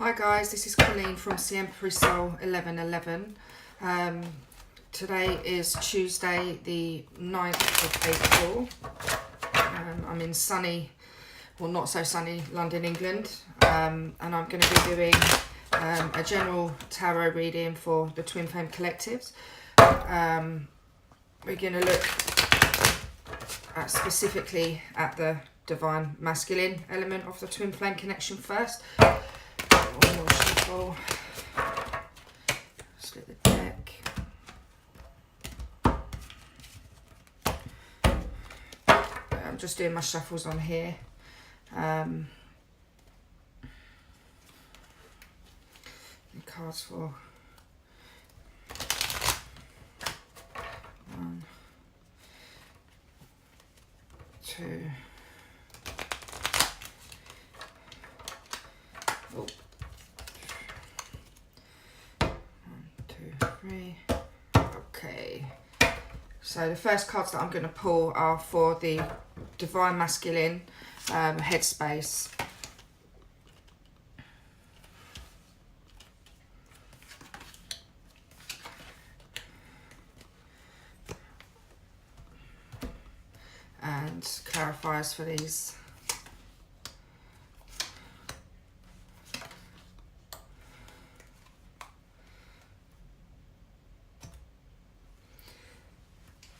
Hi guys, this is Colleen from Empress 1111. Today is Tuesday the 9th of April. I'm in sunny, well not so sunny, London, England. And I'm going to be doing a general tarot reading for the Twin Flame Collectives. We're going to look at specifically at the Divine Masculine element of the Twin Flame connection first. One more shuffle. Split the deck. I'm just doing my shuffles on here. The cards for 1, 2. Oh. 3. Okay, so the first cards that I'm going to pull are for the Divine Masculine headspace. And clarifiers for these.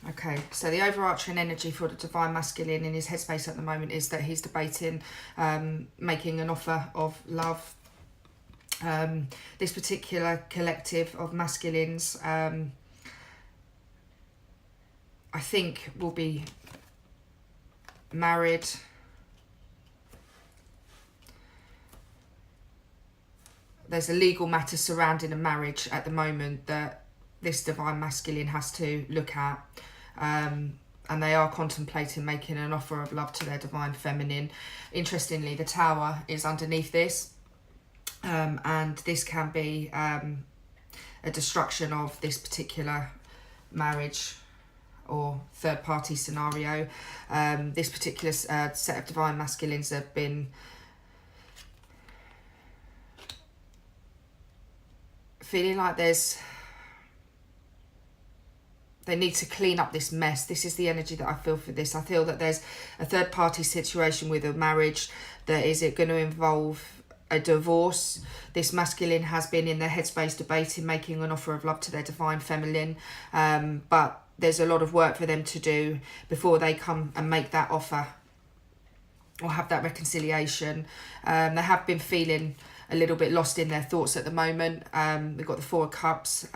Okay, so the overarching energy for the Divine Masculine in his headspace at the moment is that he's debating making an offer of love. This particular collective of masculines, I think, will be married. There's a legal matter surrounding a marriage at the moment that this Divine Masculine has to look at. And they are contemplating making an offer of love to their Divine Feminine. Interestingly, the Tower is underneath this, and this can be a destruction of this particular marriage or third party scenario. This particular set of Divine Masculines have been feeling like they need to clean up this mess. This is the energy that I feel for this. I feel that there's a third party situation with a marriage that is it going to involve a divorce. This masculine has been in their headspace debating making an offer of love to their Divine Feminine, but there's a lot of work for them to do before they come and make that offer or have that reconciliation. They have been feeling a little bit lost in their thoughts at the moment. We've got the 4 of Cups.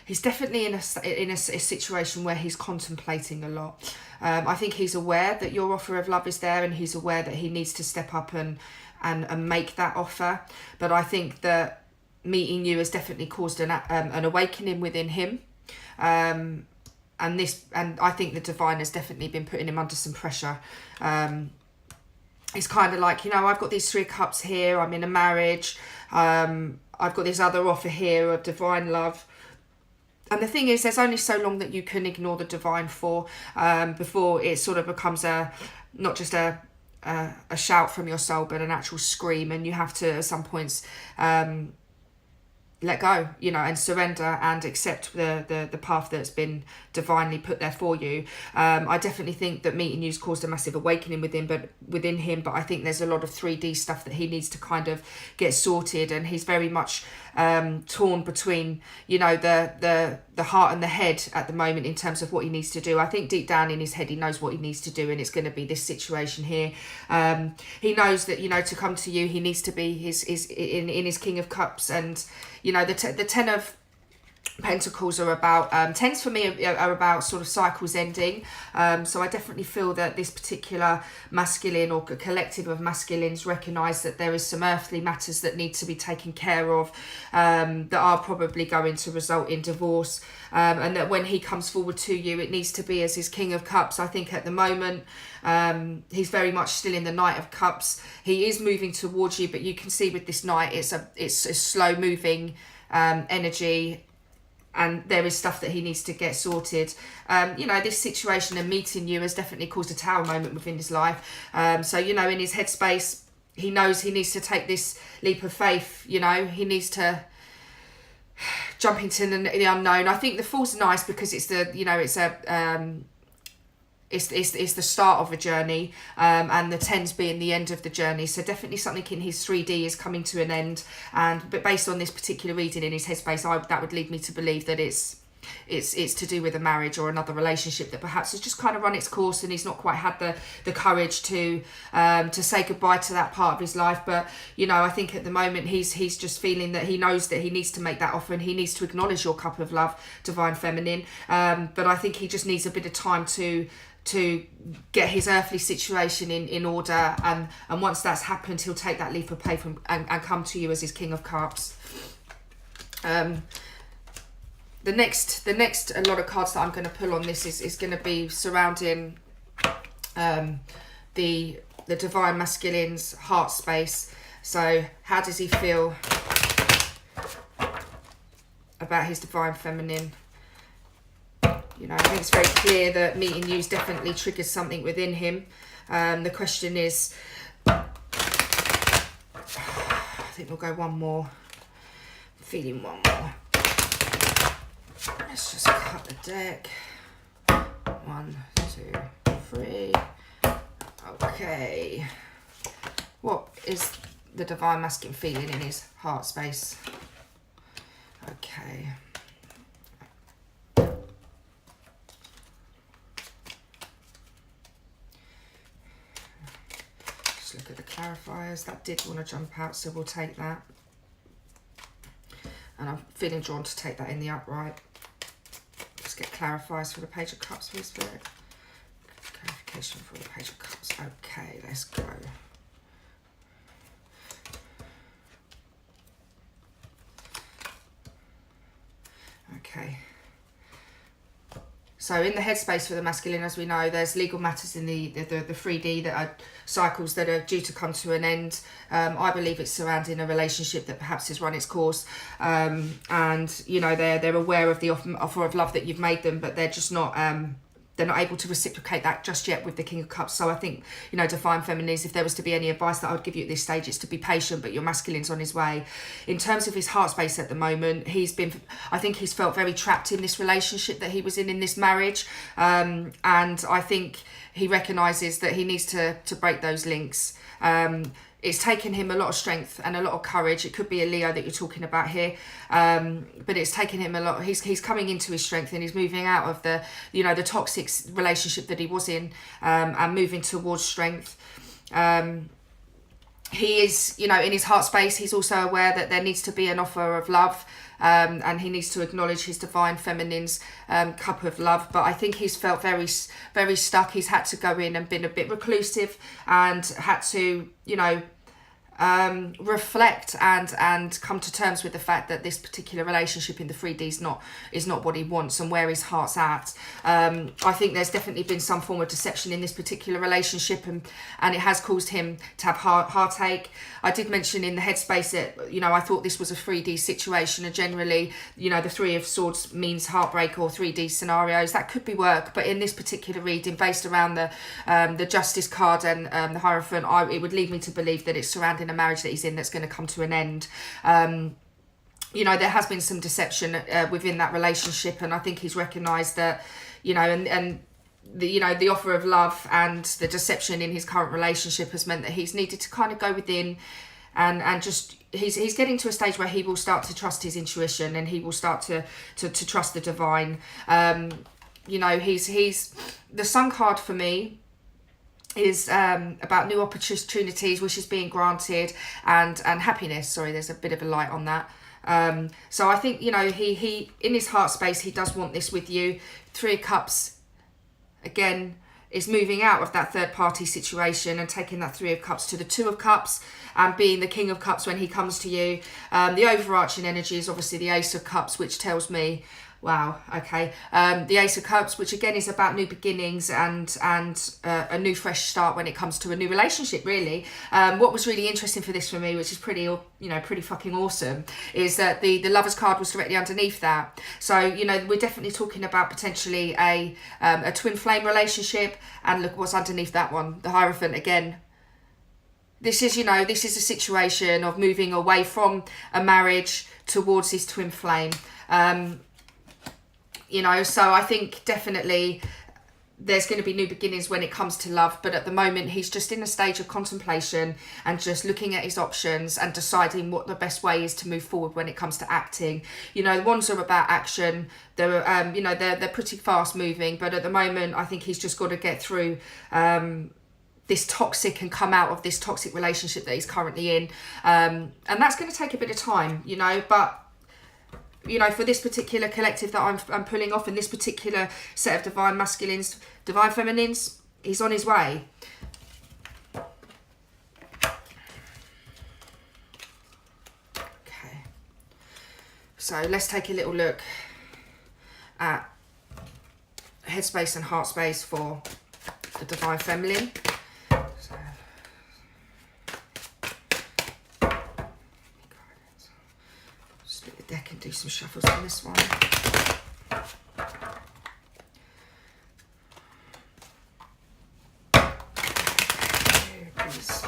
He's definitely in a situation where he's contemplating a lot. I think he's aware that your offer of love is there, and he's aware that he needs to step up and make that offer. But I think that meeting you has definitely caused an awakening within him. And I think the Divine has definitely been putting him under some pressure. It's kind of like, I've got these 3 cups here. I'm in a marriage. I've got this other offer here of divine love. And the thing is, there's only so long that you can ignore the Divine for before it sort of becomes not just a shout from your soul, but an actual scream. And you have to, at some points, let go, and surrender and accept the path that's been divinely put there for you. I definitely think that meeting you's caused a massive awakening within him, but I think there's a lot of 3D stuff that he needs to kind of get sorted, and he's very much torn between the heart and the head at the moment in terms of what he needs to do. I think deep down in his head he knows what he needs to do, and it's going to be this situation here. He knows that to come to you he needs to be in his King of Cups, and the 10 of Pentacles are about, 10s for me are about sort of cycles ending. So I definitely feel that this particular masculine or collective of masculines recognise that there is some earthly matters that need to be taken care of, that are probably going to result in divorce. And that when he comes forward to you, it needs to be as his King of Cups. I think at the moment, he's very much still in the Knight of Cups. He is moving towards you, but you can see with this Knight, it's a slow moving energy. there is stuff that he needs to get sorted. This situation and meeting you has definitely caused a tower moment within his life. So, in his headspace, he knows he needs to take this leap of faith. He needs to jump into the unknown. I think the Fool's nice because it's it's the start of a journey, and the 10s being the end of the journey. So definitely something in his 3D is coming to an end. But based on this particular reading in his headspace, that would lead me to believe that it's to do with a marriage or another relationship that perhaps has just kind of run its course, and he's not quite had the courage to say goodbye to that part of his life. But I think at the moment he's just feeling that he knows that he needs to make that offer, and he needs to acknowledge your cup of love, divine feminine. But I think he just needs a bit of time to get his earthly situation in order, and once that's happened, he'll take that leap of faith and come to you as his King of Cups. The next a lot of cards that I'm going to pull on this is going to be surrounding the divine masculine's heart space. So how does he feel about his divine feminine? I think it's very clear that meeting you's definitely triggers something within him. The question is, I think we'll go one more. Feeling one more. Let's just cut the deck. 1, 2, 3. Okay. What is the divine masculine feeling in his heart space? Okay. Just look at the clarifiers. That did want to jump out, so we'll take that. And I'm feeling drawn to take that in the upright. Let's get clarifiers for the Page of Cups, please, Spirit. Clarification for the Page of Cups. Okay, let's go. Okay. So in the headspace for the masculine, as we know, there's legal matters in the 3D that are cycles that are due to come to an end. I believe it's surrounding a relationship that perhaps has run its course, and they're aware of the offer of love that you've made them, but they're just not they're not able to reciprocate that just yet with the King of Cups. So I think, divine feminines, if there was to be any advice that I would give you at this stage, it's to be patient, but your masculine's on his way. In terms of his heart space at the moment, I think he's felt very trapped in this relationship that he was in this marriage. And I think he recognises that he needs to break those links. It's taken him a lot of strength and a lot of courage. It could be a Leo that you're talking about here, but it's taken him a lot. He's coming into his strength, and he's moving out of the toxic relationship that he was in, and moving towards strength. He is, in his heart space, he's also aware that there needs to be an offer of love, and he needs to acknowledge his divine feminine's cup of love. But I think he's felt very, very stuck. He's had to go in and been a bit reclusive, and had to, reflect and come to terms with the fact that this particular relationship in the 3D is not what he wants and where his heart's at. I think there's definitely been some form of deception in this particular relationship, and it has caused him to have heartache. I did mention in the headspace that I thought this was a 3D situation, and generally the 3 of Swords means heartbreak or 3D scenarios. That could be work, but in this particular reading, based around the Justice card and the Hierophant, it would lead me to believe that it's surrounding a marriage that he's in that's going to come to an end. There has been some deception within that relationship, and I think he's recognised that, and the offer of love and the deception in his current relationship has meant that he's needed to kind of go within and just he's getting to a stage where he will start to trust his intuition, and he will start to trust the divine. He's the Sun card for me is about new opportunities, wishes being granted, and happiness. Sorry, there's a bit of a light on that. So I think, he in his heart space, he does want this with you. 3 of Cups, again, is moving out of that third party situation and taking that 3 of Cups to the 2 of Cups and being the King of Cups when he comes to you. The overarching energy is obviously the Ace of Cups, which tells me Wow. Okay. The Ace of Cups, which again is about new beginnings and a new fresh start when it comes to a new relationship. Really, what was really interesting for this for me, which is pretty pretty fucking awesome, is that the Lovers card was directly underneath that. So we're definitely talking about potentially a twin flame relationship. And look what's underneath that one, the Hierophant again. This is this is a situation of moving away from a marriage towards this twin flame. So I think definitely there's going to be new beginnings when it comes to love, but at the moment he's just in a stage of contemplation and just looking at his options and deciding what the best way is to move forward when it comes to acting. The ones are about action. They're they're pretty fast moving, but at the moment I think he's just got to get through this toxic and come out of this toxic relationship that he's currently in, and that's going to take a bit of time, but for this particular collective that I'm pulling off in this particular set of divine masculines, divine feminines, he's on his way. Okay. So let's take a little look at headspace and heart space for the divine feminine. Deck and do some shuffles on this one. Please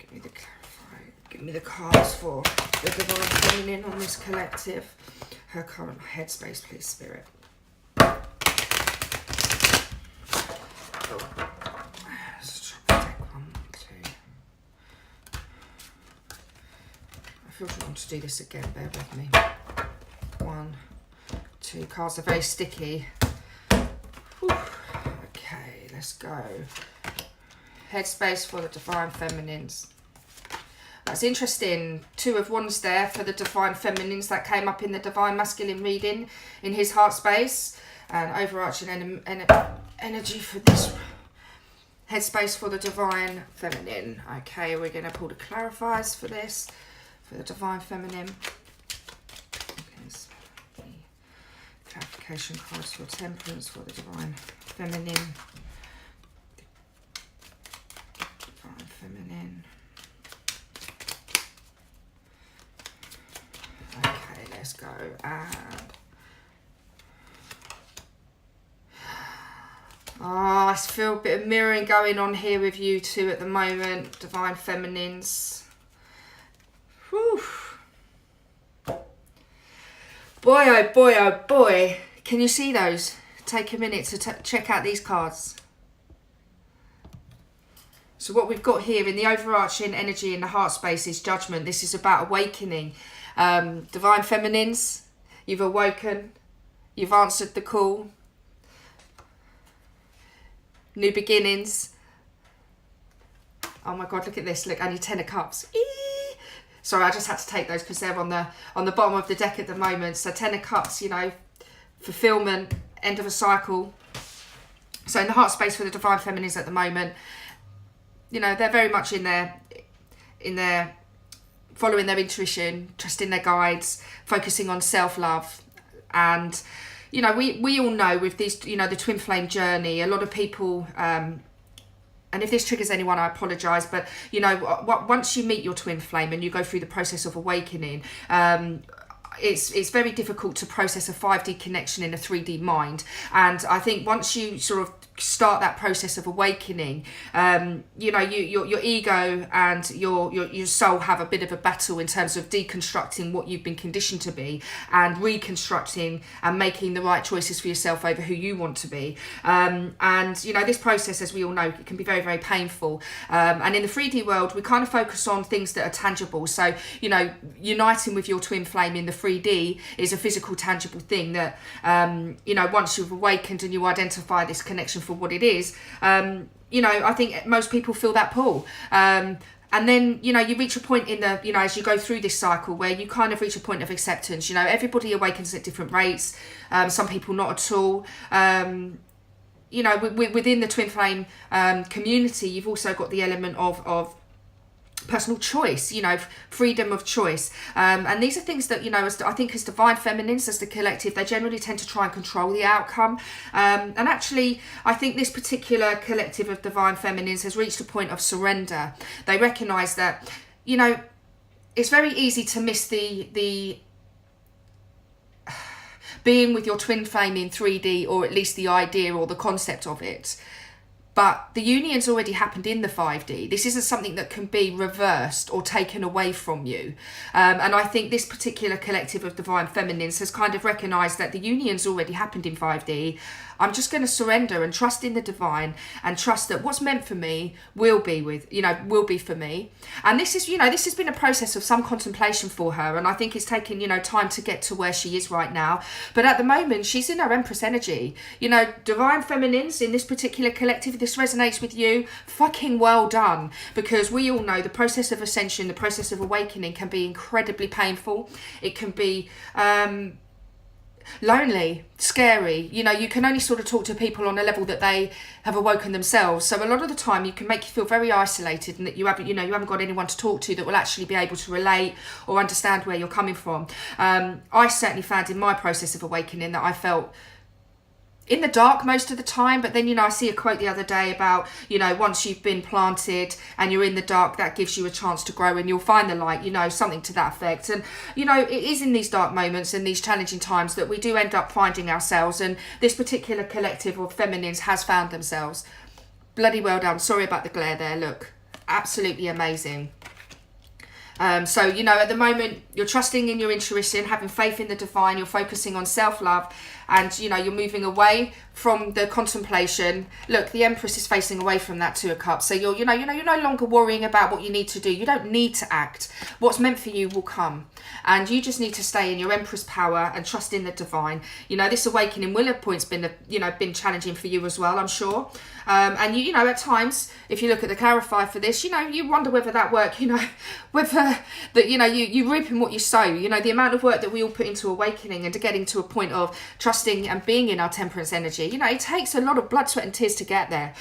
give me the cards for the divine feminine on this collective. Her current headspace, please, Spirit. I feel I want to do this again, bear with me. 1, 2 cards are very sticky. Whew. Okay, let's go. Headspace for the divine feminines. That's interesting. 2 of Wands there for the divine feminines that came up in the divine masculine reading in his heart space. And overarching energy for this headspace for the divine feminine. Okay, we're going to pull the clarifiers for this. For the divine feminine. Okay, clarification cards for temperance for the divine feminine. Divine feminine. Okay, let's go. And I feel a bit of mirroring going on here with you two at the moment, divine feminines. Whew. Boy, oh boy, oh boy. Can you see those? Take a minute to check out these cards. So what we've got here in the overarching energy in the heart space is judgment. This is about awakening. Divine feminines, you've awoken. You've answered the call. New beginnings. Oh my God, look at this. Look, only 10 of Cups. Sorry, I just had to take those because they're on the bottom of the deck at the moment. So 10 of Cups, fulfillment, end of a cycle. So in the heart space for the divine feminines at the moment, they're very much in their following their intuition, trusting their guides, focusing on self-love. And, we all know with these, the twin flame journey, a lot of people, and if this triggers anyone, I apologise, but, once you meet your twin flame and you go through the process of awakening, it's very difficult to process a 5D connection in a 3D mind. And I think once you sort of start that process of awakening, your ego and your soul have a bit of a battle in terms of deconstructing what you've been conditioned to be and reconstructing and making the right choices for yourself over who you want to be. And this process, as we all know, it can be very, very painful. And in the 3D world, we kind of focus on things that are tangible. So, uniting with your twin flame in the 3D is a physical, tangible thing that, once you've awakened and you identify this connection for what it is, I think most people feel that pull. And then, you reach a point in the, as you go through this cycle where you kind of reach a point of acceptance. Everybody awakens at different rates. Some people not at all. Within the twin flame community, you've also got the element of personal choice, you know, freedom of choice. And these are things that, you know, I think as divine feminines, as the collective, they generally tend to try and control the outcome. And actually, I think this particular collective of divine feminines has reached a point of surrender. They recognise that, you know, it's very easy to miss the being with your twin flame in 3D, or at least the idea or the concept of it. But the union's already happened in the 5D. This isn't something that can be reversed or taken away from you. And I think this particular collective of divine feminines has kind of recognised that the union's already happened in 5D. I'm just going to surrender and trust in the divine, and trust that what's meant for me will be for me. And this is, you know, this has been a process of some contemplation for her. And I think it's taken, you know, time to get to where she is right now. But at the moment, she's in her Empress energy. You know, divine feminines in this particular collective, if this resonates with you, fucking well done. Because we all know the process of ascension, the process of awakening can be incredibly painful. It can be lonely, scary. You know, you can only sort of talk to people on a level that they have awoken themselves. So a lot of the time you can make you feel very isolated, and that you haven't got anyone to talk to that will actually be able to relate or understand where you're coming from. I certainly found in my process of awakening that I felt in the dark most of the time. But then, you know, I see a quote the other day about, you know, once you've been planted and you're in the dark, that gives you a chance to grow and you'll find the light, you know, something to that effect. And, you know, it is in these dark moments and these challenging times that we do end up finding ourselves, and this particular collective of feminines has found themselves. Bloody well done. Sorry about the glare there. Look, absolutely amazing. So, you know, at the moment, you're trusting in your intuition, having faith in the divine, you're focusing on self-love, and, you know, you're moving away from the contemplation. Look, the Empress is facing away from that Two of Cups. So you're no longer worrying about what you need to do. You don't need to act. What's meant for you will come. And you just need to stay in your Empress power and trust in the divine. You know, this awakening will have points been challenging for you as well, I'm sure. And you know, at times, if you look at the clarifier for this, you know, you wonder whether that work, you know, whether that, you know, you reap in what you sow. You know, the amount of work that we all put into awakening and to getting to a point of trusting and being in our temperance energy, you know, it takes a lot of blood, sweat and tears to get there.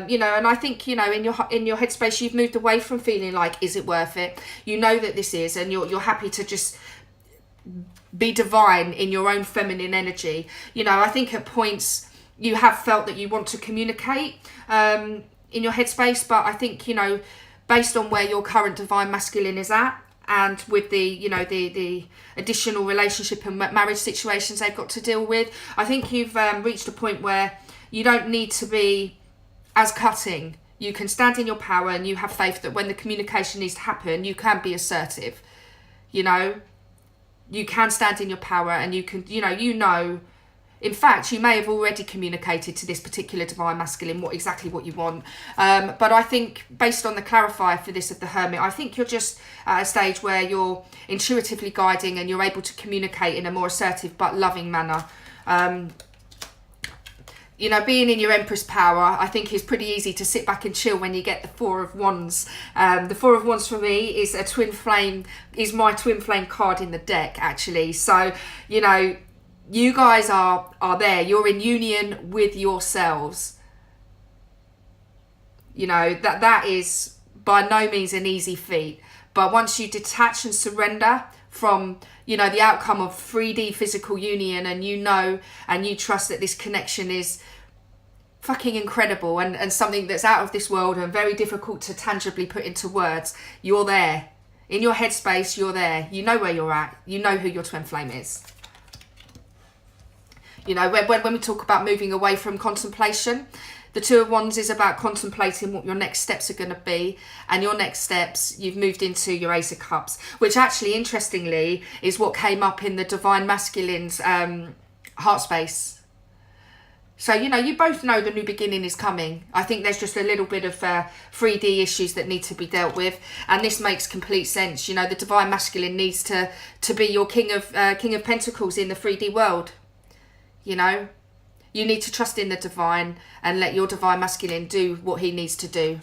You know, and I think, you know, in your headspace, you've moved away from feeling like, is it worth it? You know that this is, and you're happy to just be divine in your own feminine energy. You know, I think at points you have felt that you want to communicate in your headspace, but I think, you know, based on where your current divine masculine is at, and with the, you know, the additional relationship and marriage situations they've got to deal with, I think you've reached a point where you don't need to be as cutting. You can stand in your power, and you have faith that when the communication needs to happen, you can be assertive. You know, you can stand in your power, and you can, you know, in fact, you may have already communicated to this particular divine masculine exactly what you want. But I think, based on the clarifier for this of the Hermit, I think you're just at a stage where you're intuitively guiding and you're able to communicate in a more assertive but loving manner. You know, being in your Empress power, I think is pretty easy to sit back and chill when you get the Four of Wands. The Four of Wands for me is my twin flame card in the deck, actually. So, you know, you guys are there. You're in union with yourselves. You know, that is by no means an easy feat. But once you detach and surrender from, you know, the outcome of 3D physical union, and you know and you trust that this connection is fucking incredible and something that's out of this world and very difficult to tangibly put into words, you're there. In your headspace, you're there. You know where you're at. You know who your twin flame is. You know, when we talk about moving away from contemplation, the Two of Wands is about contemplating what your next steps are going to be. And your next steps, you've moved into your Ace of Cups, which actually, interestingly, is what came up in the Divine Masculine's heart space. So, you know, you both know the new beginning is coming. I think there's just a little bit of 3D issues that need to be dealt with. And this makes complete sense. You know, the Divine Masculine needs to be your King of Pentacles in the 3D world. You know, you need to trust in the divine and let your divine masculine do what he needs to do.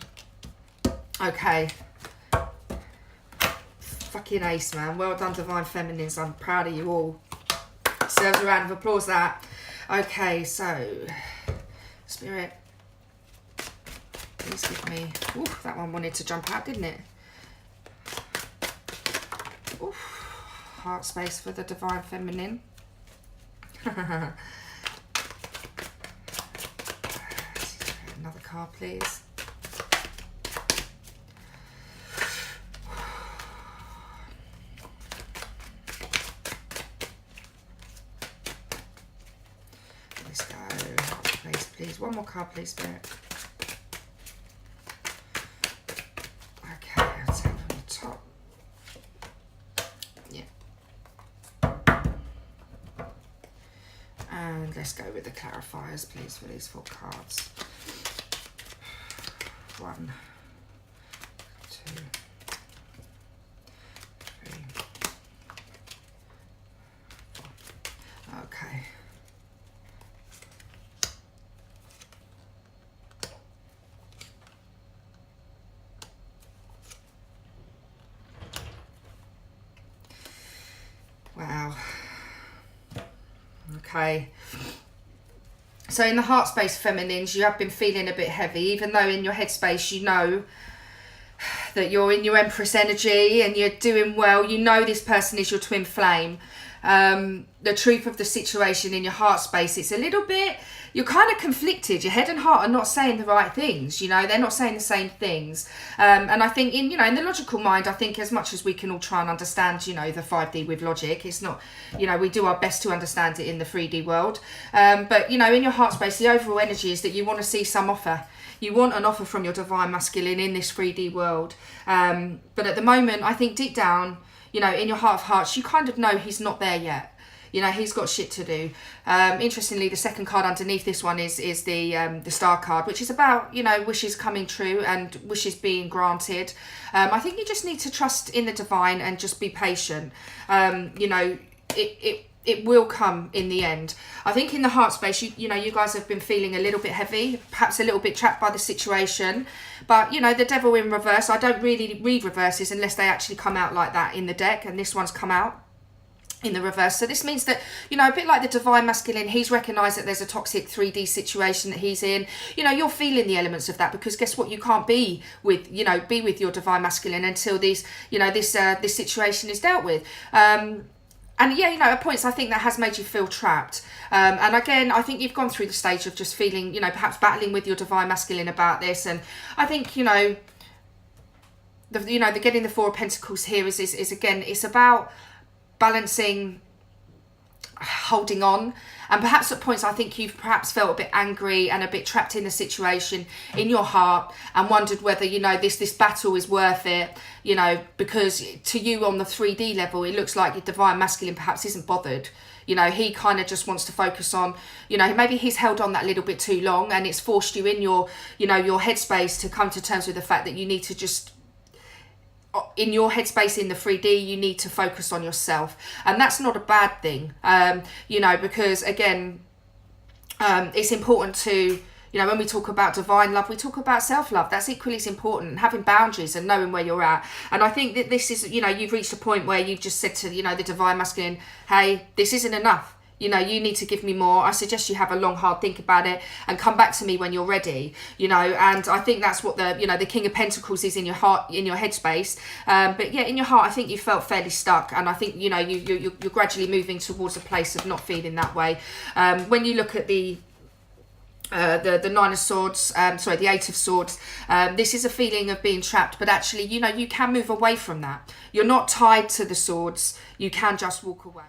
Okay. Fucking ace, man. Well done, divine feminines. I'm proud of you all. Deserves a round of applause, that. Okay, so Spirit, please give me... Ooh, that one wanted to jump out, didn't it? Heart space for the Divine Feminine. Another card, please. Let's go. Heart space, please. One more card, please, Spirit. Okay, I'll take from the top. And let's go with the clarifiers, please, for these 4 cards. 1, 2, 3, 4. Okay. Wow. Okay, so in the heart space, feminines, you have been feeling a bit heavy, even though in your headspace you know that you're in your Empress energy and you're doing well. You know this person is your twin flame. The truth of the situation in your heart space, it's a little bit, you're kind of conflicted. Your head and heart are not saying the right things, you know, they're not saying the same things. And I think in, you know, in the logical mind, I think as much as we can all try and understand, you know, the 5D with logic, it's not, you know, we do our best to understand it in the 3D world. But, you know, in your heart space, the overall energy is that you want to see some offer. You want an offer from your Divine Masculine in this 3D world. But at the moment, I think deep down, you know, in your heart of hearts, you kind of know he's not there yet. You know, he's got shit to do. Interestingly, the second card underneath this one is the Star card, which is about, you know, wishes coming true and wishes being granted. I think you just need to trust in the divine and just be patient. You know, it will come in the end. I think in the heart space, you know, you guys have been feeling a little bit heavy, perhaps a little bit trapped by the situation. But, you know, the Devil in reverse, I don't really read reverses unless they actually come out like that in the deck. And this one's come out in the reverse. So this means that, you know, a bit like the Divine Masculine, he's recognised that there's a toxic 3D situation that he's in. You know, you're feeling the elements of that, because guess what? You can't be with, you know, be with your Divine Masculine until these, you know, this situation is dealt with. And yeah, you know, at points I think that has made you feel trapped. And again, I think you've gone through the stage of just feeling, you know, perhaps battling with your Divine Masculine about this. And I think, you know, the getting the 4 of Pentacles here is again, it's about balancing, holding on. And perhaps at points I think you've perhaps felt a bit angry and a bit trapped in the situation in your heart and wondered whether, you know, this battle is worth it, you know, because to you on the 3D level, it looks like your Divine Masculine perhaps isn't bothered. You know, he kind of just wants to focus on, you know, maybe he's held on that little bit too long, and it's forced you in your, you know, your headspace to come to terms with the fact that you need to just, in your headspace in the 3D, you need to focus on yourself. And that's not a bad thing, you know, because again, it's important to, you know, when we talk about divine love, we talk about self-love. That's equally as important, having boundaries and knowing where you're at. And I think that this is, you know, you've reached a point where you've just said to, you know, the Divine Masculine, hey, this isn't enough. You know, you need to give me more. I suggest you have a long, hard think about it and come back to me when you're ready, you know. And I think that's what the, you know, the King of Pentacles is in your heart, in your headspace. But yeah, in your heart, I think you felt fairly stuck. And I think, you know, you're gradually moving towards a place of not feeling that way. When you look at the 9 of Swords, the 8 of Swords, this is a feeling of being trapped, but actually, you know, you can move away from that. You're not tied to the swords. You can just walk away.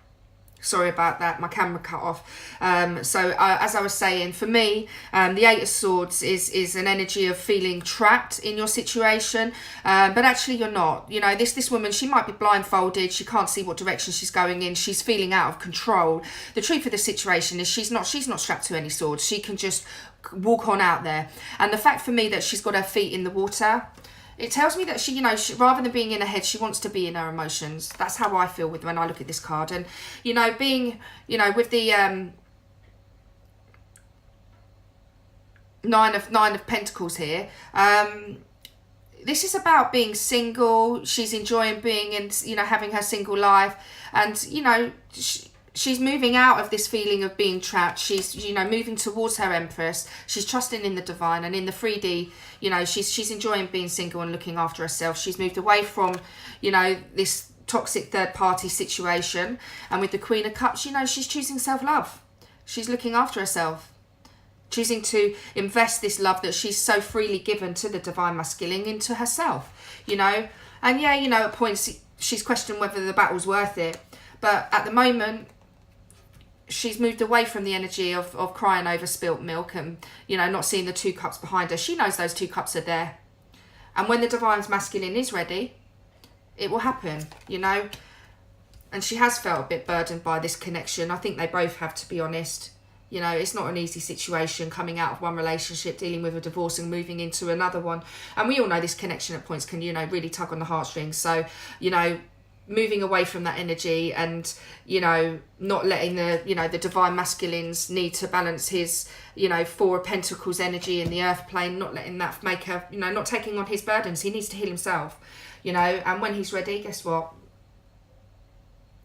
Sorry about that, my camera cut off. As I was saying, for me, the 8 of Swords is an energy of feeling trapped in your situation, but actually you're not. You know, this woman, she might be blindfolded, she can't see what direction she's going in, she's feeling out of control. The truth of the situation is she's not strapped to any swords. She can just walk on out there. And the fact for me that she's got her feet in the water, it tells me that she, you know, rather than being in her head, she wants to be in her emotions. That's how I feel when I look at this card. And, you know, being, you know, with the 9 of Pentacles here, this is about being single. She's enjoying being in, you know, having her single life. And, you know, she's moving out of this feeling of being trapped. She's, you know, moving towards her Empress. She's trusting in the divine, and in the 3D, you know, she's enjoying being single and looking after herself. She's moved away from, you know, this toxic third party situation. And with the Queen of Cups, you know, she's choosing self-love. She's looking after herself, choosing to invest this love that she's so freely given to the divine masculine into herself, you know. And yeah, you know, at points she's questioned whether the battle's worth it. But at the moment, she's moved away from the energy of crying over spilt milk and, you know, not seeing the 2 cups behind her. She knows those 2 cups are there. And when the divine masculine is ready, it will happen, you know. And she has felt a bit burdened by this connection. I think they both have, to be honest. You know, it's not an easy situation coming out of one relationship, dealing with a divorce and moving into another one. And we all know this connection at points can, you know, really tug on the heartstrings. So, you know, moving away from that energy and, you know, not letting the, you know, the divine masculines need to balance his, you know, 4 of Pentacles energy in the earth plane, not letting that make her, you know, not taking on his burdens. He needs to heal himself, you know, and when he's ready, guess what?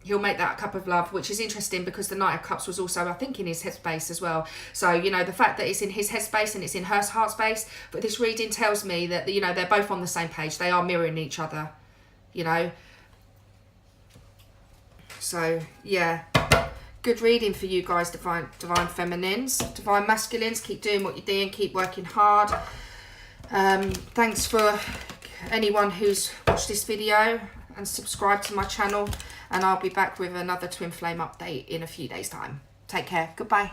He'll make that cup of love, which is interesting because the Knight of Cups was also, I think, in his headspace as well. So, you know, the fact that it's in his headspace and it's in her heart space, but this reading tells me that, you know, they're both on the same page. They are mirroring each other, you know. So, yeah, good reading for you guys, divine feminines. Divine masculines, keep doing what you're doing, keep working hard. Thanks for anyone who's watched this video and subscribed to my channel. And I'll be back with another twin flame update in a few days' time. Take care. Goodbye.